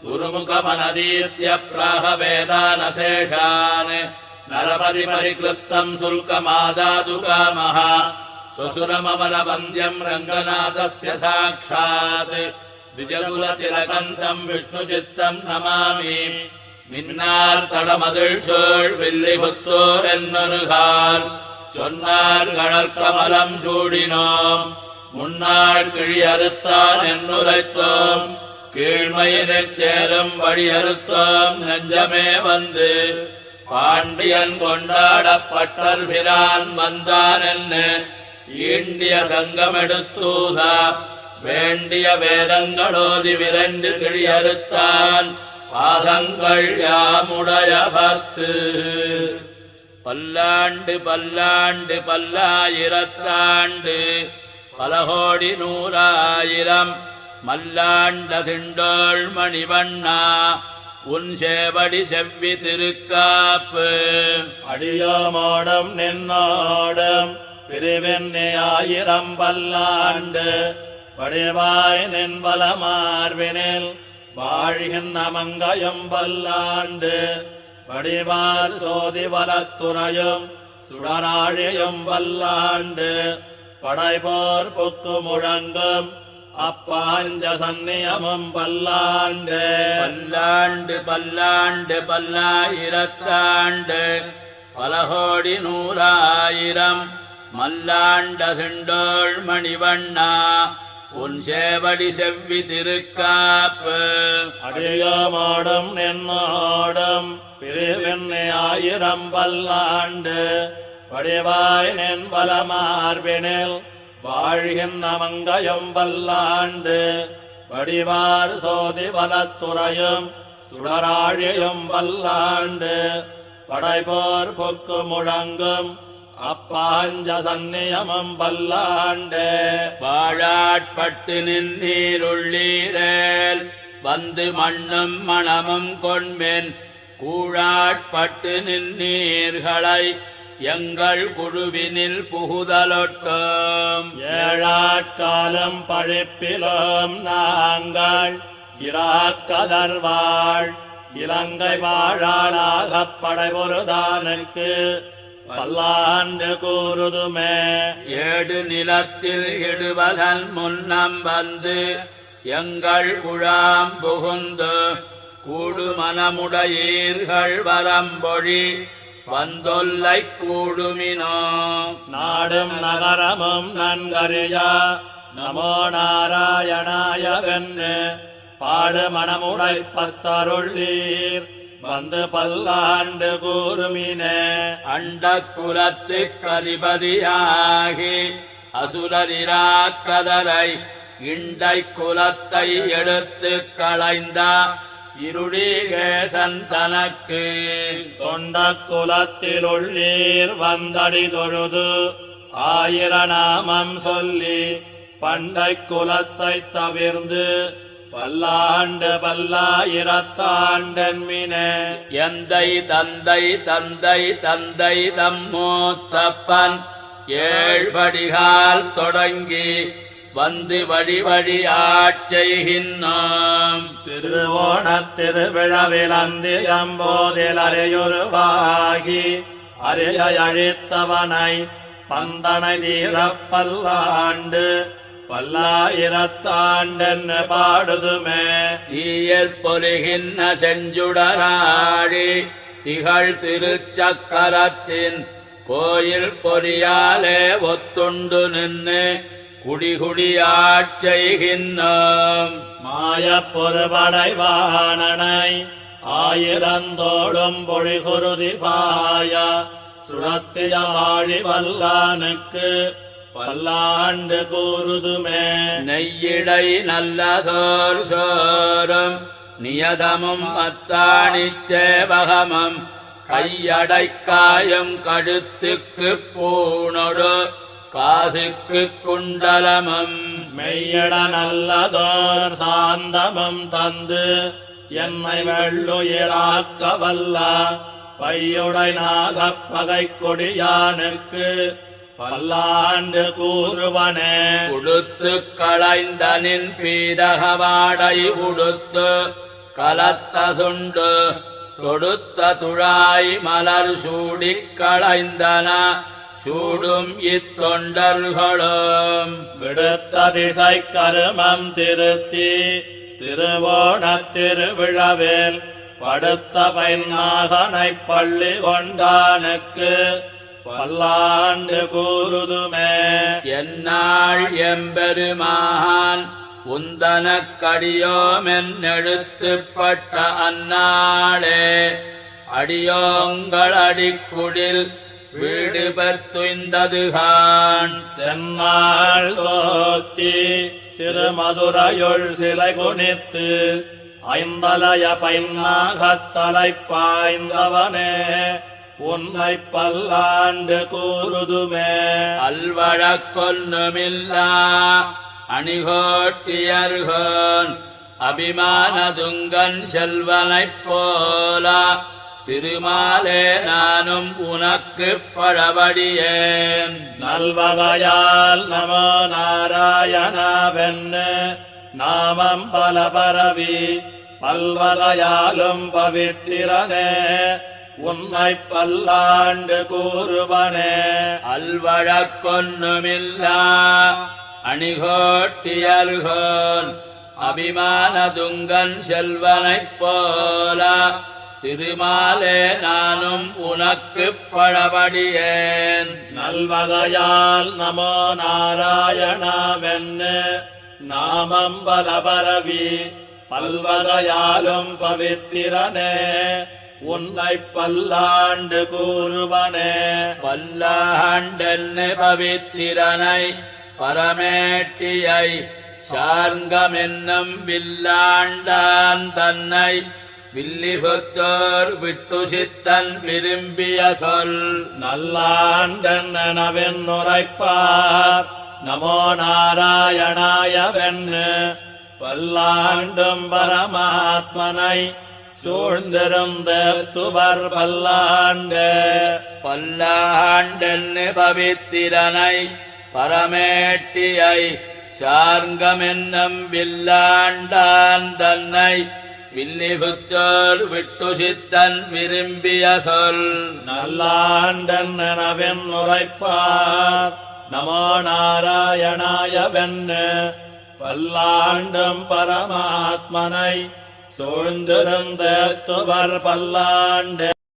गुरुमुखमनदीत्य प्राह वेदानशेषान् नरपति परिक्लृप्तम् शुल्कमादातु कामः स्वसुरममलवन्द्यम् रङ्गनाथस्य साक्षात् द्विजकुलतिलकम् तम् विष्णुचित्तम् नमामि மின்னார்தடமதிள் சோழ் வில்லிபுத்தோர் என்னொருகால் சொன்னார் கடற்கமலம் சூடினோம் முன்னாள் கிழி அறுத்தான் என்னுரைத்தோம் கீழ்மையினிற் சேரும் வழி அறுத்தோம் நெஞ்சமே வந்து பாண்டியன் கொண்டாடப்பட்டர் பிரான் வந்தான் என்ன ஈண்டிய சங்கமெடுத்தூதா வேண்டிய வேதங்களோதி விரைந்து கிழி அறுத்தான் பாதங்கள் யாமுடைய பத்து பல்லாண்டு பல்லாண்டு பல்லாயிரத்தாண்டு பலகோடி நூறாயிரம் மல்லாண்ட திண்டோள் மணிவண்ணா உன் சேவடி செவ்வி திருக்காப்பு அடியோமோடம் நின்னோடம் பிரிவெண்ணி ஆயிரம் பல்லாண்டு வடிவாய் நின்பல மார்பினில் வாழ்கின்ற மங்கையும் பல்லாண்டு வடிவார் சோதி வலத்துறையும் சுடராழியும் பல்லாண்டு படைபோர் புக்கு முழங்கும் அப்பாஞ்ச சந்நியமும் பல்லாண்டு பல்லாண்டு பல்லாண்டு பல்லாயிரத்தாண்டு பலகோடி நூறாயிரம் மல்லாண்ட திண்டோள் மணிவண்ணா உன் சேவடி செவ்வி திருக்காப்பு அடியோமோடும் நின்னோடும் பிரிவெண்ணி ஆயிரம் பல்லாண்டு வடிவாய் நின்பல மார்பினில் வாழ்கின்ற மங்கையும் பல்லாண்டு வடிவார் சோதி வலத்துறையும் சுடராழியும் பல்லாண்டு படைபோர் பொக்கு முழங்கும் அப்பாஞ்ச சந்நியமும் பல்லாண்டு வாழாட்பட்டு நின்னீருள்ளீரேல் வந்து மண்ணும் மணமும் கொண்மென் கூழாட்பட்டு நின்னீர்களை எங்கள் குழுவினில் புகுதலொட்டோம் ஏழாட்காலம் பழிப்பிலும் நாங்கள் இராக்கதர்வாள் இலங்கை வாழாளாகப் படைபொருதானுக்கு பல்லாண்டு கூறுதுமே ஏடு நிலத்தில் இடுவதன் முன்னம் வந்து எங்கள் குழாம் புகுந்து கூடு மனமுடையீர்கள் வரம்பொழி வந்தொல்லை கூடுமினோ நாடும் நகரமும் நன்கறியா நமோ நாராயணாயவென்னு பாடு மனமுடை பத்தருள்ளீர் வந்து பல்லாண்டு கூறுமினே அண்ட குலத்துக் அதிபதியாகி அசுரரிராக்கதரை இண்டை குலத்தை எடுத்து களைந்த இருளீகேசன் தனக்கு தொண்ட குலத்தில் உள்ளீர் வந்தடி தொழுது ஆயிரநாமம் சொல்லி பண்டை குலத்தை தவிர்ந்து பல்லாண்டு பல்லாயிரத்தாண்டன்மினே எந்தை தந்தை தந்தை தந்தை தம்மூத்தப்பன் ஏழ்படிகால் தொடங்கி வந்து வழி வழி ஆட்செய்கின்றோம் திருவோணத் திருவிழாவில் அந்தியம்போதில் அறையுருவாகி அறைய அழித்தவனை பந்தனை தீரப் பல்லாண்டு பல்லாயிரத்தாண்டென்னு பாடுதுமே தீயற் பொலிகின்ற செஞ்சுடராழி திகழ் திருச்சக்கரத்தின் கோயில் பொறியாலே ஒத்துண்டு நின்று குடிகுடியாட்செய்கின்றோம் மாயப் பொறுபடைவாணனை ஆயிரந்தோடும் பொழிகுருதி பாய சுழத்திய வாழி வல்லானுக்கு பல்லாண்டு கூறுதுமே நெய்யிடை நல்லதோர் சோறும் நியதமும் அத்தாணிச் சேவகமும் கையடைக்காயும் கழுத்துக்கு பூணொடு காதுக்கு குண்டலமும் மெய்யட நல்லதோர் சாந்தமும் தந்து என்னை வெள்ளுயிராக்க வல்ல பையுடை நாகப் பகை கொடியானுக்கு பல்லாண்டு கூறுவனே உடுத்து களைந்தனின் பீதகவாடை உடுத்து கலத்த சுண்டு தொடுத்த துழாய் மலர் சூடிக் களைந்தன சூடும் இத்தொண்டர்களும் விடுத்த திசை கருமம் திருத்தி திருவோணத் திருவிழாவில் படுத்த பைநாகனைப் பள்ளி கொண்டானுக்கு பல்லாண்டு கூறுதுமே. எந்நாள் எம்பெருமான் உந்தனக்கடியோமென்னெழுத்துப்பட்ட அந்நாளே அடியோங்கள் அடிக்குடில் வீடு பெற்றுய்ந்ததுகான் சென்னாள் தோத்தி திருமதுரையுள் சிலை குனித்து ஐந்தலய பைநாகத்தலை பாய்ந்தவனே உன்னை பல்லாண்டு கூறுதுமே. அல்வழக்கொன்னுமில்லா அணிகோட்டியர்கோன் அபிமானதுங்கன் செல்வனைப் போல திருமாலே நானும் உனக்குப் பழபடியேன். நல்வகையால் நமோ நாராயணாவென்னு நாமம் பல பரவி பல்வகையாலும் பவித்திரனே உன்னை பல்லாண்டு கூறுவனே. அல்வழக்கொன்னுமில்லா அணிகோட்டியர்கோன் அபிமானதுங்கன் செல்வனைப் போல திருமாலே நானும் உனக்குப் பழபடியேன். நல்வகையால் நமோ நாராயணாவென்னு நாமம் பல பரவி பல்வகையாலும் பவித்திரனே உன்னை பல்லாண்டு கூறுவனே. பல்லாண்டென்னு பவித்திரனை பரமேட்டியை சார்ங்கமென்னும் வில்லாண்டான் தன்னை வில்லிபுத்தோர் விட்டு சித்தன் விரும்பிய சொல். நல்லாண்டெனவென் உரைப்பார் நமோ நாராயணாயவென்னு பல்லாண்டும் பரமாத்மனை சூழ்ந்திருந்த துவர் பல்லாண்டு. பல்லாண்டென்னு பவித்திரனை பரமேட்டியை சார்ங்கமென்னும் வில்லாண்டான் தன்னை வில்லிபுத்தோர் விட்டு சித்தன் விரும்பிய சொல். நல்லாண்டெனவென் உரைப்பார் நமோ நாராயணாயவென்னு பல்லாண்டும் பரமாத்மனை சூழ்ந்திருந்த துவர் பல்லாண்டு.